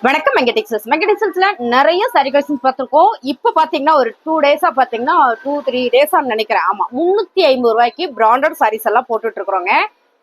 வணக்கம் மெங்கடெக்ஸஸ்ல நிறைய sorry collections பார்த்துருக்கோம். இப்போ பாத்தீங்கன்னா ஒரு 2 டேஸா பாத்தீங்கன்னா 2-3 டேஸா நினைக்கிறேன். ஆமா, 350 ரூபாய்க்கு பிராண்டட் சாரீஸ் எல்லாம் போட்டுட்டு இருக்கிறோங்க.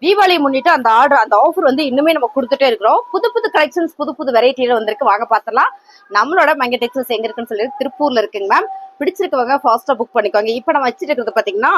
தீபாவளி முன்னிட்டு அந்த ஆஃபர் வந்து இன்னுமே நம்ம கொடுத்துட்டே இருக்கிறோம். புது புது கலெக்ஷன்ஸ் புது புது வெரைட்டியில வந்திருக்கு. வாங்க பார்த்தலாம். நம்மளோட மெங்கடெக்ஸஸ் எங்க இருக்குன்னு சொல்லி திருப்பூர்ல இருக்குங்க மேம். பிடிச்சிருக்கவங்க ஃபாஸ்டா புக் பண்ணிக்கோங்க. இப்போ நம்ம வச்சிட்டு இருக்கிறது பாத்தீங்கன்னா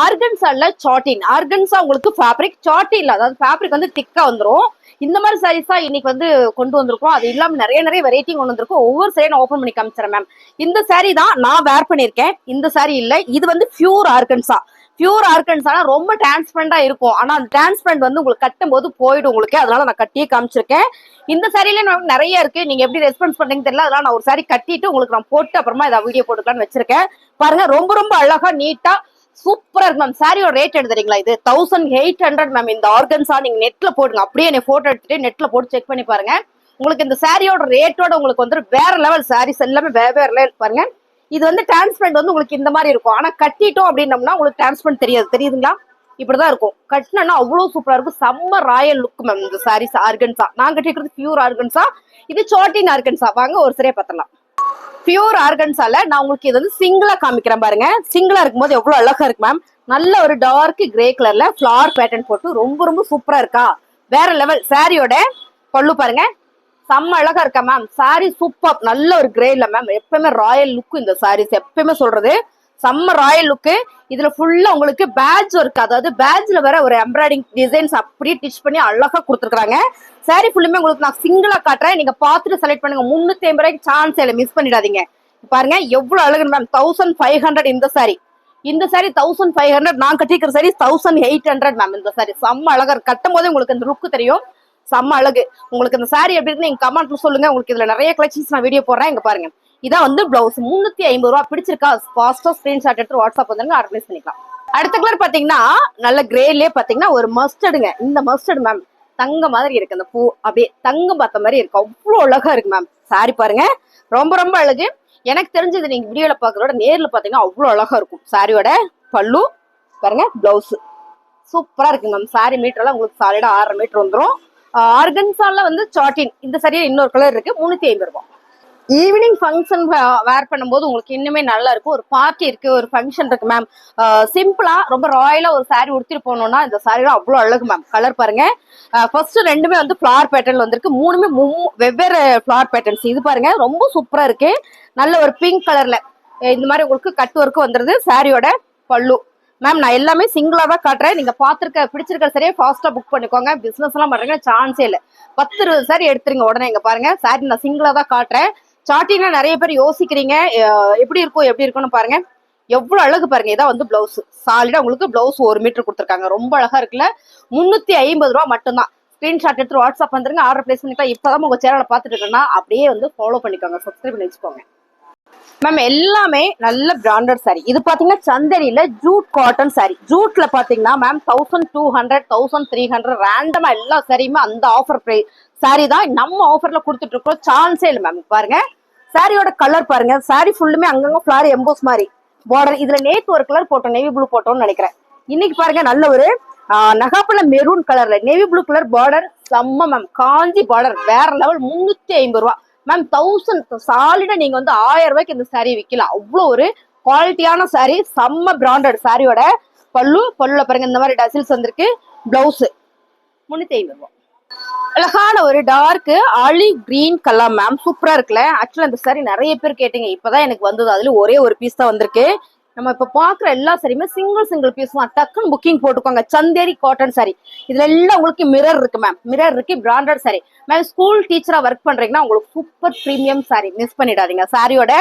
ஆர்கன்ஸால சாட்டின். ஆர்கன்ஸா உங்களுக்கு ஃபேப்ரிக் சாட்டின், அதாவது ஃபேப்ரிக் வந்து திக்கா வந்துடும். இந்த மாதிரி சாரீஸ் தான் இன்னைக்கு வந்து கொண்டு வந்திருக்கோம். அது இல்லாம நிறைய வெரைட்டி கொண்டு வந்திருக்கோம். ஒவ்வொரு சாரி நான் ஓபன் பண்ணி காமிச்சிடறேன் மேம். இந்த சாரி தான் நான் வேர் பண்ணிருக்கேன். இந்த சாரி இல்ல, இது வந்து பியூர் ஆர்கன்ஸா. பியூர் ஆர்கன்ஸானா ரொம்ப டிரான்ஸ்பரண்டா இருக்கும். ஆனா அந்த டிரான்ஸ்பரண்ட் வந்து உங்களுக்கு கட்டும் போது போயிடும் உங்களுக்கு. அதனால நான் கட்டியே காமிச்சிருக்கேன். இந்த சாரியில நமக்கு நிறைய இருக்கு. நீங்க எப்படி ரெஸ்பான்ஸ் பண்றீங்கன்னு தெரியல. அதனால நான் ஒரு சாரி கட்டிட்டு உங்களுக்கு நான் போட்டு அப்புறமா இதை வீடியோ போட்டுக்கலாம்னு வச்சிருக்கேன். பாருங்க, ரொம்ப அழகா நீட்டா சூப்பரா இருக்கு மேம். சாரியோட ரேட் எடுத்துறீங்களா? இது 1800 மேம். இந்த ஆர்கன்ஸா நீங்க நெட்ல போடுங்க. அப்படியே என்ன போட்டோ எடுத்துட்டு நெட்ல போட்டு செக் பண்ணி பாருங்க. உங்களுக்கு இந்த சாரியோட ரேட்டோட உங்களுக்கு வந்து வேற லெவல். சாரீஸ் எல்லாமே வேற லெவல். பாருங்க, இது வந்து டிரான்ஸ்பரண்ட் வந்து உங்களுக்கு இந்த மாதிரி இருக்கும். ஆனா கட்டிட்டோம் அப்படின்னம்னா உங்களுக்கு டிரான்ஸ்பரண்ட் தெரியாது. தெரியுதுங்களா? இப்படிதான் இருக்கும். கட்டினா அவ்வளவு சூப்பரா இருக்கும். செம்ம ராயல் லுக் மேம். இந்த சாரீஸ் ஆர்கன்ஸா. நான் கட்டிக்கிறது பியூர் ஆர்கன்ஸா. இது சாட்டின் ஆர்கன்ஸா. வாங்க ஒரு சரியா பார்த்தலாம். பியூர் ஆர்கன்ஸால நான் உங்களுக்கு இது வந்து சிங்கிளா காமிக்கிறேன் பாருங்க. சிங்கிளா இருக்கும்போது எவ்வளவு அழகா இருக்கு மேம். நல்ல ஒரு டார்க் கிரே கலர்ல ஃபிளார் பேட்டர்ன் போட்டு ரொம்ப சூப்பரா இருக்கா. வேற லெவல். சாரியோட பல்லு பாருங்க, செம்ம அழகா இருக்கா மேம். Sorry super. நல்ல ஒரு கிரே இல்ல மேம். எப்பவுமே ராயல் லுக் இந்த சாரீஸ் எப்பயுமே சொல்றது. செம்ம ராயல் லுக்கு. இதுல ஃபுல்லா உங்களுக்கு பேட்ச் ஒர்க், அதாவது பேட்ச்ல வர ஒரு எம்ப்ராய்டிங் டிசைன்ஸ் அப்படியே டிச் பண்ணி அழகா கொடுத்துருக்காங்க. சாரி ஃபுல்லுமே உங்களுக்கு நான் சிங்கிளா காட்டுறேன். நீங்க பார்த்துட்டு செலக்ட் பண்ணுங்க. 350 ரூபாய்க்கு சான்ஸ் இல்லை, மிஸ் பண்ணிடாதீங்க. பாருங்க எவ்வளவு அழகு மேம். 1500 இந்த சாரி. இந்த சாரி 1500. நான் கட்டிக்கிற சாரி 1800 மேம். இந்த சாரி செம்ம அழகா கட்டும் போதே உங்களுக்கு இந்த லுக் தெரியும். செம்ம அழகு. உங்களுக்கு இந்த சாரி எப்படி இருக்கு நீங்க கமெண்ட்ல சொல்லுங்க. உங்களுக்கு இதுல நிறைய கலெக்ஷன்ஸ் நான் வீடியோ போடுறேன். இங்க பாருங்க, இதான் வந்து பிளவுஸ். 350 ரூபா. பிடிச்சிருக்கா? ஃபாஸ்டா ஸ்கிரீன்ஷாட் எடுத்து வாட்ஸ்அப் வந்து ஆர்கனைஸ் பண்ணிக்கலாம். அடுத்த கலர் பாத்தீங்கன்னா நல்ல கிரேலயே பாத்தீங்கன்னா ஒரு மஸ்டர்டுங்க. இந்த மஸ்டர்ட் மேம் தங்க மாதிரி இருக்கு. அந்த பூ அப்படியே தங்கம் பார்த்த மாதிரி இருக்கு. அவ்வளவு அழகா இருக்கு மேம். சாரி பாருங்க, ரொம்ப அழகு. எனக்கு தெரிஞ்சது நீங்க வீடியோல பாக்குறதோட நேர்ல பாத்தீங்கன்னா அவ்வளவு அழகா இருக்கும். சாரியோட பல்லு பாருங்க, பிளவுஸ் சூப்பரா இருக்கு மேம். சாரி மீட்டர் எல்லாம் உங்களுக்கு சாலிடா 6.5 மீட்டர் வந்துடும். ஆர்கன்ஸால வந்து சாட்டின். இந்த சரியா இன்னொரு கலர் இருக்கு. 350 ரூபாய். ஈவினிங் ஃபங்க்ஷன் வேர் பண்ணும்போது உங்களுக்கு இன்னுமே நல்லா இருக்கும். ஒரு பார்ட்டி இருக்கு, ஒரு ஃபங்க்ஷன் இருக்கு மேம். சிம்பிளா ரொம்ப ராயலா ஒரு சாரி உடுத்திட்டு போனோம்னா இந்த சாரிலாம் அவ்வளவு அழகு மேம். கலர் பாருங்க. ஃபர்ஸ்ட் ரெண்டுமே வந்து ஃபிளார் பேட்டர்ன் வந்திருக்கு. மூணுமே வெவ்வேறு ஃபிளார் பேட்டர்ன்ஸ். இது பாருங்க ரொம்ப சூப்பரா இருக்கு. நல்ல ஒரு பிங்க் கலர்ல இந்த மாதிரி உங்களுக்கு கட் ஒர்க்கு வந்துருது. சாரியோட பல்லு மேம். நான் எல்லாமே சிங்கிளா தான் காட்டுறேன். நீங்க பிடிச்சிருக்க சரியா ஃபாஸ்டா புக் பண்ணிக்கோங்க. பிசினஸ் எல்லாம் பண்றீங்க சான்ஸே இல்லை. 10-20 சாரி எடுத்துருங்க உடனே. இங்க பாருங்க, சாரி நான் சிங்கிளா தான் காட்டுறேன். சாட்டினா நிறைய பேர் யோசிக்கிறீங்க எப்படி இருக்கும்னு பாருங்க. எவ்வளவு அழகு பாருங்க. இதான் வந்து பிளவுஸ். சாலிடா உங்களுக்கு பிளவுஸ் 1 மீட்டர் கொடுத்துருக்காங்க. ரொம்ப அழகா இருக்குல்ல. 350 ரூபா மட்டும்தான். ஸ்கிரீன்ஷாட் எடுத்து வாட்ஸ்அப் வந்துருங்க. ஆர்டர் பிளேஸ் பண்ணிக்கலாம். இப்பதான் உங்க சேனலை பார்த்துட்டு இருக்கேன்னா அப்படியே வந்து ஃபாலோ பண்ணிக்கோங்க, சப்ஸ்கிரைப் பண்ணி வச்சுக்கோங்க மேம். எல்லாமே நல்ல பிராண்டட் சாரி. இது பாத்தீங்கன்னா சந்தேரியில ஜூட் காட்டன் சாரி. ஜூட்ல பாத்தீங்கன்னா மேம் 1200 1300 ரேண்டமா எல்லா சாரியுமே அந்த ஆஃபர் பிரைஸ் சாரி தான் நம்ம ஆஃபர்ல கொடுத்துட்டு இருக்கோம். சான்ஸே இல்லை மேம். பாருங்க சாரியோட கலர் பாருங்க. சாரி ஃபுல்லுமே அங்கங்க ஃபிளார் எம்போஸ் மாதிரி பார்டர். இதுல நேத்து ஒரு கலர் போட்டோம், நேவி ப்ளூ போட்டோம்னு நினைக்கிறேன். இன்னைக்கு பாருங்க நல்ல ஒரு நகாப்பழ மெரூன் கலர்ல நேவி ப்ளூ கலர் பார்டர். செம்ம மேம். காஞ்சி பார்டர் வேற லெவல். 350 ரூபா மேம். 1000 சாலிடா நீங்க வந்து 1000 ரூபாய்க்கு இந்த சாரி விற்கலாம். அவ்வளவு ஒரு குவாலிட்டியான சாரி. செம்ம பிராண்டட். சாரியோட பல்லுல பாருங்க இந்த மாதிரி டசில்ஸ் வந்திருக்கு. பிளவுஸ் 350 ரூபாய். அழகான ஒரு dark olive green colour ma'am. சூப்பரா இருக்குல்ல. ஆக்சுவலா இந்த சாரி நிறைய பேர் கேட்டீங்க. இப்பதான் எனக்கு வந்தது. அதுல ஒரே ஒரு பீஸ் தான் வந்திருக்கு. நம்ம இப்ப பாக்குற எல்லா சாரியுமே சிங்கிள் பீஸ் தான். டக்குன்னு புக்கிங் போட்டுக்கோங்க. Chanderi cotton sorry. இதுல எல்லாம் உங்களுக்கு மிரர் இருக்கு மேம். மிரர் இருக்கு. Branded sorry ma'am. ஸ்கூல் டீச்சரா ஒர்க் பண்றீங்கன்னா உங்களுக்கு சூப்பர் பிரீமியம் சாரி. மிஸ் பண்ணிடாதீங்க. சாரியோட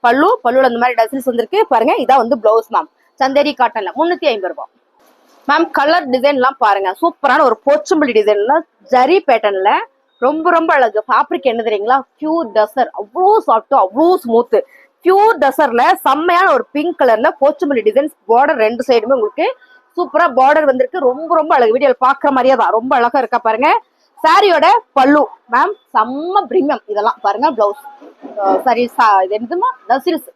பல்லுல இந்த மாதிரி டசில்ஸ் வந்திருக்கு பாருங்க. இதான் வந்து பிளவுஸ் மேம். சந்தேரி காட்டன்ல 350 ரூபாய் மேம். கலர் டிசைன் எல்லாம் பாருங்க. சூப்பரான ஒரு போச்சம்பள்ளி டிசைன்ல ஜரி பேட்டர்ன்ல ரொம்ப அழகு. ஃபேப்ரிக் என்ன தெரியுங்களா? பியூர் டசர். அவ்வளோ சாஃப்ட், அவ்வளோ ஸ்மூத். பியூர் டசர்ல செம்மையான ஒரு பிங்க் கலர்ல போச்சம்பள்ளி டிசைன்ஸ். பார்டர் 2 சைடுமே உங்களுக்கு சூப்பரா பார்டர் வந்திருக்கு. ரொம்ப அழகு. வீடியோல பாக்குற மாதிரியே தான் ரொம்ப அழகா இருக்கா பாருங்க. சாரியோட பல்லு மேம் செம்ம பிரீமியம். இதெல்லாம் பாருங்க. பிளவுஸ் சாரி இது என்னதுமா டசில்ஸ்.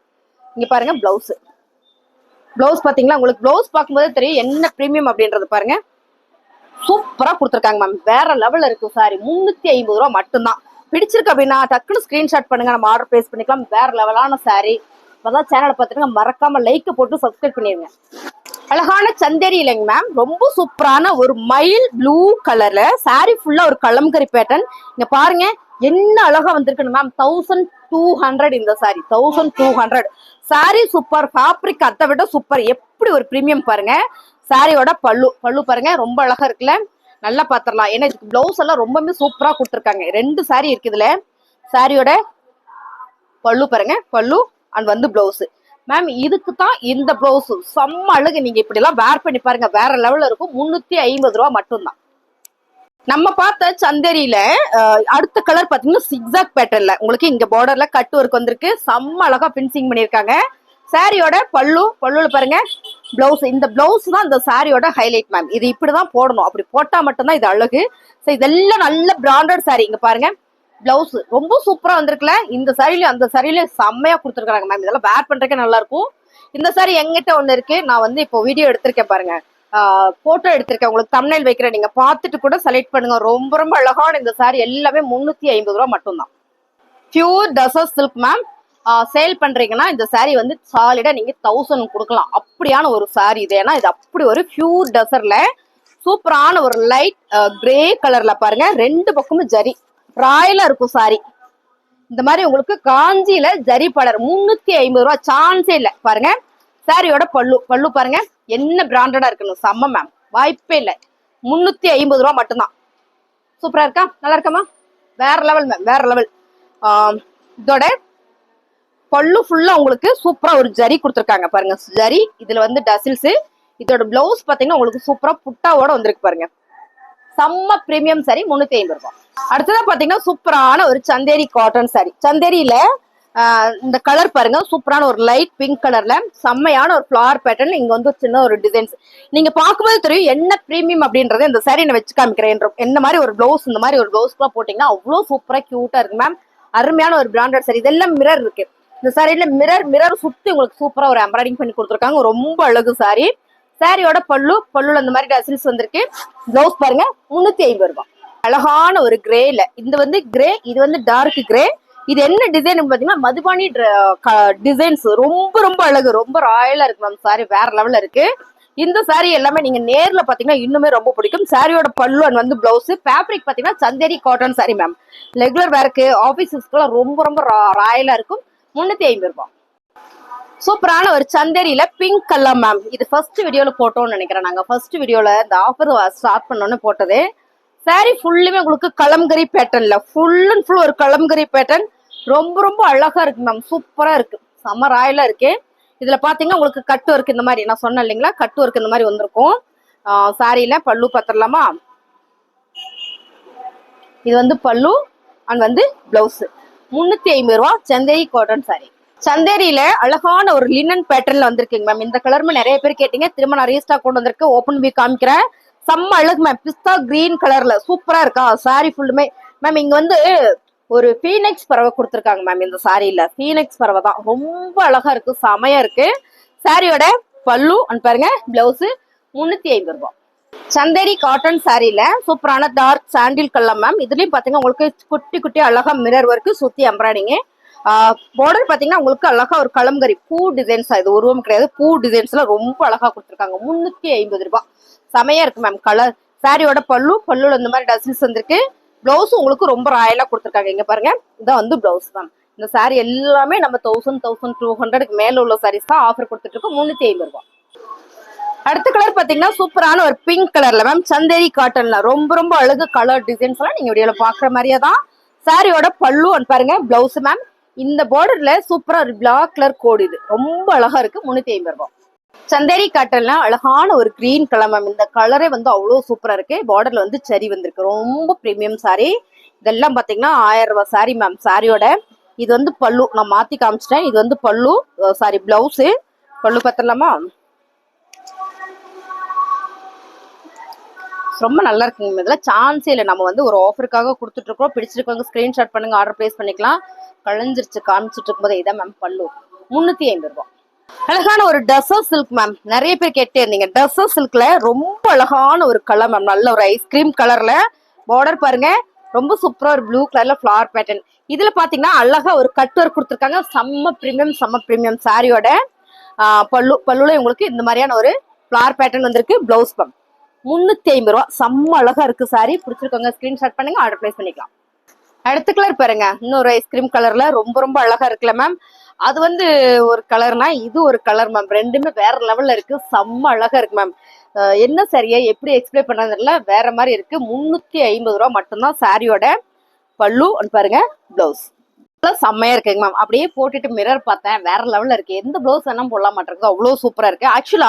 இங்க பாருங்க பிளவுஸ் பாத்தீங்களா? உங்களுக்கு பிளவுஸ் பார்க்கும்போது தெரியும் என்ன பிரீமியம் அப்படின்றது. பாருங்க சூப்பரா கொடுத்துருக்காங்க மேம். வேற லெவல்ல இருக்கு சாரி. 350 ரூபா மட்டும்தான். பிடிச்சிருக்கு அப்படின்னா டக்குனு ஸ்கிரீன்ஷாட் பண்ணுங்க, நம்ம ஆர்டர் பிளேஸ் பண்ணிக்கலாம். வேற லெவலான சாரி. இப்பதான் சேனலை பார்த்துட்டு மறக்காம லைக் போட்டு சப்ஸ்கிரைப் பண்ணிருங்க. அழகான சந்தேரி இல்லைங்க மேம், ரொம்ப சூப்பரான ஒரு மயில் ப்ளூ கலர்ல சாரி ஃபுல்லா ஒரு கலம்கரி பேட்டர்ன். இங்க பாருங்க என்ன அழகா வந்திருக்குன்னு மேம். 1200 இந்த சாரி, 1200 சாரி. சூப்பர் ஃபேப்ரிக், அதை விட சூப்பர். எப்படி ஒரு பிரீமியம் பாருங்க. சாரியோட பல்லு பாருங்க, ரொம்ப அழகா இருக்குல்ல. நல்லா பாத்திரலாம். ஏன்னா இதுக்கு பிளவுஸ் எல்லாம் ரொம்பவே சூப்பரா கொடுத்துருக்காங்க. 2 சாரி இருக்கு இதுல. சாரியோட பல்லு பாருங்க, பல்லு அண்ட் வந்து பிளவுஸ். மேம் இதுக்கு தான் இந்த பிளவுஸ் செம்ம அழகு. நீங்க இப்படி எல்லாம் வேர் பண்ணி பாருங்க, வேற லெவல்ல இருக்கும். 350 ரூபா மட்டும்தான். நம்ம பார்த்த சந்தேரியில அடுத்த கலர் பாத்தீங்கன்னா சிக்ஸாக் பேட்டர்ன்ல உங்களுக்கு இங்க பார்டர்ல கட் ஒர்க் வந்திருக்கு. செம்ம அழகா பினிஷிங் பண்ணிருக்காங்க. சாரியோட பல்லுல பாருங்க பிளவுஸ். இந்த பிளவுஸ் தான் இந்த சாரியோட ஹைலைட் மேம். இது இப்படிதான் போடணும், அப்படி போட்டா மட்டும்தான் இது அழகு. இதெல்லாம் நல்ல பிராண்டட் சாரி. இங்க பாருங்க பிளவுஸ் ரொம்ப சூப்பரா வந்திருக்குல்ல. இந்த சாரியில அந்த சாரியில செம்மையா கொடுத்துருக்காங்க மேம். இதெல்லாம் வேர் பண்றதுக்கே நல்லா இருக்கும். இந்த சாரி எங்கிட்ட ஒண்ணு இருக்கு, நான் வந்து இப்போ வீடியோ எடுத்திருக்கேன் பாருங்க, போட்டோ எடுத்திருக்கேன். உங்களுக்கு தம்ப்நெயில் வைக்கிறேன், நீங்க பார்த்துட்டு கூட செலக்ட் பண்ணுங்க. ரொம்ப ரொம்ப அழகான இந்த சாரி. எல்லாமே 350 ரூபா மட்டும்தான். Pure tussar silk ma'am. Sale பண்றீங்கன்னா இந்த சாரி வந்து சாலிடா நீங்க 1000 கொடுக்கலாம். அப்படியான ஒரு சாரி இது. ஏன்னா இது அப்படி ஒரு பியூர் டசர்ல சூப்பரான ஒரு லைட் கிரே கலர்ல பாருங்க. 2 பக்கமும் ஜரி ராயலா இருக்கும் சாரி. இந்த மாதிரி உங்களுக்கு காஞ்சியில ஜரி பலர் 350 ரூபா, சான்ஸே இல்ல. பாருங்க சாரியோட பல்லு பாருங்க என்ன பிராண்டடா இருக்குன்னு. செம்ம மேம், வாய்ப்பே இல்லை. 350 ரூபா மட்டும்தான். சூப்பரா இருக்கா, நல்லா இருக்காமா? வேற லெவல் மேம், வேற லெவல். இதோட பல்லு ஃபுல்லா உங்களுக்கு சூப்பரா ஒரு ஜரி கொடுத்துருக்காங்க பாருங்க. ஜரி இதுல வந்து டசில்ஸ். இதோட பிளவுஸ் பாத்தீங்கன்னா உங்களுக்கு சூப்பரா புட்டாவோட வந்திருக்கு பாருங்க. செம்ம பிரீமியம் சாரி, 350 ரூபாய். அடுத்ததான் பாத்தீங்கன்னா சூப்பரான ஒரு சந்தேரி காட்டன் சாரி. சந்தேரியில இந்த கலர் பாருங்க, சூப்பரான ஒரு லைட் பிங்க் கலர்ல செம்மையான ஒரு ஃபிளவர் பேட்டர்ன். இங்க வந்து சின்ன ஒரு டிசைன்ஸ் நீங்க பார்க்கும்போது தெரியும் என்ன பிரீமியம் அப்படின்றத. இந்த சாரி நான் வச்சு காமிக்கிறேன். என்ன மாதிரி ஒரு பிளவுஸ், இந்த மாதிரி ஒரு பிளவுஸ் எல்லாம் போட்டீங்கன்னா அவ்வளவு சூப்பரா கியூட்டா இருக்கு மேம். அருமையான ஒரு பிராண்டட் சாரி. இதெல்லாம் மிரர் இருக்கு இந்த சாரியில. மிரர் சுத்தி உங்களுக்கு சூப்பரா ஒரு எம்ப்ராய்டிங் பண்ணி கொடுத்துருக்காங்க. ரொம்ப அழகு சாரி. சாரியோட பல்லுல இந்த மாதிரி டசில்ஸ் வந்திருக்கு. பிளவுஸ் பாருங்க 350 ரூபாய். அழகான ஒரு கிரேல, இது வந்து கிரே, இது வந்து டார்க் கிரே. இது என்ன டிசைன் பாத்தீங்கன்னா மதுபானி டிசைன்ஸ். ரொம்ப ரொம்ப அழகு, ரொம்ப ராயலா இருக்கு மேம். சாரி வேற லெவல்ல இருக்கு. இந்த சாரி எல்லாமே நீங்க நேர்ல பாத்தீங்கன்னா இன்னுமே ரொம்ப பிடிக்கும். சாரியோட பல்லு அண்ட் வந்து பிளவுஸ். ஃபேப்ரிக் பாத்தீங்கன்னா Chanderi cotton sari ma'am. Regular வேர்க்கு ஆபீஸ்க்குலாம் ரொம்ப ரொம்ப ராயலா இருக்கும். 350 ரூபாய். சூப்பரான ஒரு சந்தேரியில பிங்க் கலர் மேம். இது ஃபர்ஸ்ட் வீடியோல போட்டோம்னு நினைக்கிறேன். நாங்க ஃபர்ஸ்ட் வீடியோல இந்த ஆஃபர் ஸ்டார்ட் பண்ணோன்னு போட்டது. சாரி ஃபுல்லுமே உங்களுக்கு கலம்கரி பேட்டர்ன்ல, ஃபுல் அண்ட் ஃபுல் ஒரு கலம்கரி பேட்டர்ன். ரொம்ப ரொம்ப அழகா இருக்கு மேம். சூப்பரா இருக்கு, செம்ம ராயலா இருக்கு. இதுல பாத்தீங்கன்னா உங்களுக்கு கட்டு ஒர்க் இந்த மாதிரி, நான் சொன்னேன் இல்லைங்களா, கட்டு ஒர்க் இந்த மாதிரி வந்திருக்கும். சாரியில பல்லு பாத்திரலாமா. இது வந்து பல்லு அண்ட் வந்து பிளவுஸ். 350 ரூபா சந்தேரி காட்டன் சாரி. சந்தேரியில அழகான ஒரு லினன் பேட்டர்ன்ல வந்திருக்குங்க மேம். இந்த கலருமே நிறைய பேர் கேட்டீங்க, திரும்ப நான் ரீஸ்டாக் கொண்டு வந்திருக்கு. ஓப்பன் போய் காமிக்கிறேன். செம்ம அழகு மேம். பிஸ்தா கிரீன் கலர்ல சூப்பரா இருக்கா சாரி ஃபுல்லுமே மேம். இங்க வந்து ஒரு பீனெக்ஸ் பறவை கொடுத்துருக்காங்க மேம். இந்த சாரியில பீனெக்ஸ் பறவை தான் ரொம்ப அழகா இருக்கு, செமையா இருக்கு. சாரியோட பல்லு அண்ட் பாருங்க பிளவுஸ் 350 ரூபாய். சந்தேரி காட்டன் சாரியில சூப்பரான டார்க் சாண்டில் கலர் மேம். இதுலயும் பாத்தீங்கன்னா உங்களுக்கு குட்டி குட்டி அழகா மிரர் ஒர்க்கு, சுத்தி எம்ப்ராய்டிங். பார்டர் பாத்தீங்கன்னா உங்களுக்கு அழகா ஒரு கலம்கரி பூ டிசைன்ஸ். இது உருவம் கிடையாது, பூ டிசைன்ஸ்ல ரொம்ப அழகா கொடுத்துருக்காங்க. 350 ரூபாய். செமையா இருக்கு மேம் கலர். சாரியோட பல்லுல இந்த மாதிரி டசில்ஸ் வந்திருக்கு. பிளவுஸ் உங்களுக்கு ரொம்ப ராயலா கொடுத்துருக்காங்க. இங்க பாருங்க இதான் வந்து பிளவுஸ் மேம். இந்த சாரி எல்லாமே நம்ம 1200 மேல உள்ள சாரீஸ் தான் ஆஃபர் கொடுத்துட்டு இருக்கோம். 350 ரூபாய். அடுத்த கலர் பாத்தீங்கன்னா சூப்பரான ஒரு பிங்க் கலர்ல மேம். சந்தேரி காட்டன்ல ரொம்ப ரொம்ப அழகு கலர் டிசைன்ஸ் எல்லாம் நீங்க வீடியோல பாக்குற மாதிரியே தான். சாரியோட பல்லு அண்ட் பாருங்க பிளவுஸ் மேம். இந்த பார்டர்ல சூப்பரா ஒரு பிளாக் கலர் கோடு, இது ரொம்ப அழகா இருக்கு. 350 ரூபாய். சந்தேரி காட்டன்ல அழகான ஒரு கிரீன் கலர் மேம். இந்த கலரே வந்து அவ்வளவு சூப்பரா இருக்கு. பார்டர்ல வந்து சரி வந்திருக்கு. ரொம்ப பிரீமியம் சாரி. இதெல்லாம் பாத்தீங்கன்னா 1000 ரூபாய் சாரி மேம். சாரியோட இது வந்து பல்லு, நான் மாத்தி காமிச்சிட்டேன். இது வந்து பல்லு, சாரி பிளவுஸ். பல்லு பாத்திரலாமா. ரொம்ப நல்லா இருக்குங்க. இதுல சான்ஸே இல்லை. நம்ம வந்து ஒரு ஆஃபருக்காக கொடுத்துட்டு இருக்கோம். பிடிச்சிருக்கவங்க ஸ்கிரீன்ஷாட் பண்ணுங்க, ஆர்டர் பிளேஸ் பண்ணிக்கலாம். களைஞ்சிருச்சு காமிச்சிட்டு இருக்கும்போது இதான் மேம் பல்லு. 350 ரூபாய். அழகான ஒரு டசர் சில்க் மேம். நிறைய பேர் கேட்டே இருந்தீங்க. டசர் சில்க்ல ரொம்ப அழகான ஒரு கலர் மேம். நல்ல ஒரு ஐஸ்கிரீம் கலர்ல பார்டர் பாருங்க. ரொம்ப சூப்பரா ஒரு ப்ளூ கலர்ல ஃபிளவர் பேட்டர்ன். இதுல பாத்தீங்கன்னா அழகா ஒரு கட் ஒர்க் கொடுத்துருக்காங்க. செம்ம பிரீமியம் சாரியோட பல்லுல உங்களுக்கு இந்த மாதிரியான ஒரு ஃபிளவர் பேட்டர்ன் வந்திருக்கு. பிளவுஸ் பம் 350 ரூபா. செம்ம அழகா இருக்கு சாரி. பிடிச்சிருக்கோங்க ஸ்கிரீன்ஷாட் பண்ணுங்க, ஆர்டர் பிளேஸ் பண்ணிக்கலாம். அடுத்த கலர் பாருங்க, இன்னொரு ஐஸ்கிரீம் கலர்ல ரொம்ப அழகா இருக்குல்ல மேம். அது வந்து ஒரு கலர்னா இது ஒரு கலர் மேம். ரெண்டுமே வேற லெவல்ல இருக்கு. செம்ம அழகா இருக்கு மேம். என்ன சரியா எப்படி எக்ஸ்பிளைன் பண்றதுல வேற மாதிரி இருக்கு. 350 ரூபா மட்டும்தான் சாரியோட பல்லு. பாருங்க பிளவுஸ் செம்மையா இருக்குங்க மேம். அப்படியே போட்டுட்டு மிரர் பார்த்தேன், வேற லெவல்ல இருக்கு. எந்த பிளவுஸ் வேணா போடலாம் மாட்டிருக்கு, அவ்வளவு சூப்பரா இருக்கு. ஆக்சுவலா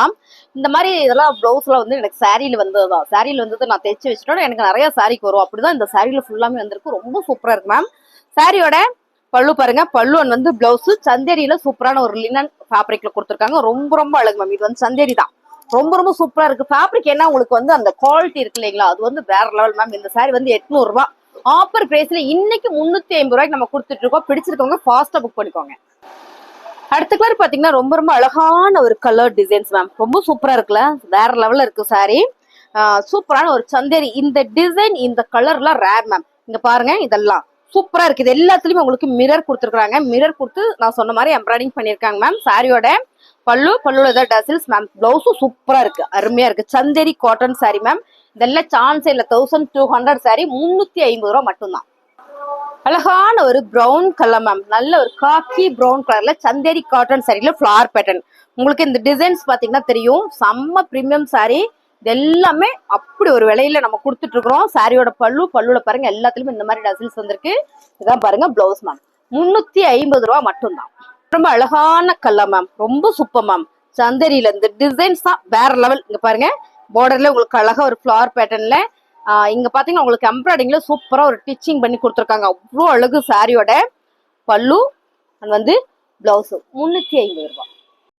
இந்த மாதிரி இதெல்லாம் பிளவுஸ்ல வந்து எனக்கு சாரியில வந்ததுதான். சாரியில வந்தது நான் தைச்சு வச்சுட்டோம். எனக்கு நிறைய சாரிக்கு வரும். அப்படிதான் இந்த சாரியில ஃபுல்லாமே வந்திருக்கு. ரொம்ப சூப்பரா இருக்கு மேம். சாரியோட பல்லு பாருங்க. பல்லு வந்து பிளவுஸ் சந்தேரியில சூப்பரான ஒரு லினன் ஃபேப்ரிக்ல கொடுத்துருக்காங்க. ரொம்ப அழகு மேம். இது வந்து சந்தேரி தான். ரொம்ப சூப்பரா இருக்கு. ஃபேப்ரிக் என்ன உங்களுக்கு வந்து அந்த குவாலிட்டி இருக்கு இல்லைங்களா, அது வந்து வேற லெவல் மேம். இந்த சாரி வந்து 800 ரூபாய் ஆஃபர் பிரைஸ்ல இன்னைக்கு 350 ரூபாய்க்கு நம்ம கொடுத்துட்டு இருக்கோம். பிடிச்சிருக்கவங்க ஃபாஸ்டா புக் பண்ணிக்கோங்க. அடுத்த கலர் பாத்தீங்கன்னா ரொம்ப அழகான ஒரு கலர் டிசைன்ஸ் மேம். ரொம்ப சூப்பரா இருக்குல்ல, வேற லெவல்ல இருக்கு சாரி. சூப்பரான ஒரு சந்தேரி. இந்த டிசைன் இந்த கலர்லாம் ரேர் மேம். இங்க பாருங்க, இதெல்லாம் சூப்பரா இருக்கு. இது எல்லாத்துலயுமே உங்களுக்கு மிரர் கொடுத்துருக்காங்க. மிரர் கொடுத்து நான் சொன்ன மாதிரி எம்ப்ராய்டிங் பண்ணிருக்காங்க மேம். சாரியோட பல்லுல ஏதாவது டசில்ஸ் மேம். பிளவுஸும் சூப்பரா இருக்கு, அருமையா இருக்கு. Chanderi cotton sari ma'am. இதெல்லாம் சான்ஸ் இல்ல. 1200 சாரி 350 ரூபா மட்டும்தான். அழகான ஒரு பிரவுன் கலர் மேம். நல்ல ஒரு காக்கி பிரவுன் கலர்ல சந்தேரி காட்டன் சாரில ஃபிளவர் பேட்டர்ன். உங்களுக்கு இந்த டிசைன்ஸ் பாத்தீங்கன்னா தெரியும். செம்ம பிரீமியம் சாரி. இது எல்லாமே அப்படி ஒரு விலையில நம்ம கொடுத்துட்டு இருக்கிறோம். சாரியோட பல்லுல பாருங்க, எல்லாத்துலயுமே இந்த மாதிரி டசில்ஸ் வந்திருக்கு. இதான் பாருங்க பிளவுஸ் மேம். 350 ரூபா மட்டும்தான். ரொம்ப அழகான கலர் மேம். ரொம்ப சூப்பர் மேம். சந்தேரியில இந்த டிசைன்ஸ் தான் வேற லெவல். இங்க பாருங்க, பார்டர்ல உங்களுக்கு அழகா ஒரு ஃபிளவர் பேட்டர்ன்ல இங்க பாத்தீங்கன்னா உங்களுக்கு எம்ப்ராய்டிங்ல சூப்பரா ஒரு டிச்சிங் பண்ணி கொடுத்துருக்காங்க. அவ்வளோ அழகு சாரியோட பல்லு வந்து பிளவுஸ். 350 ரூபாய்.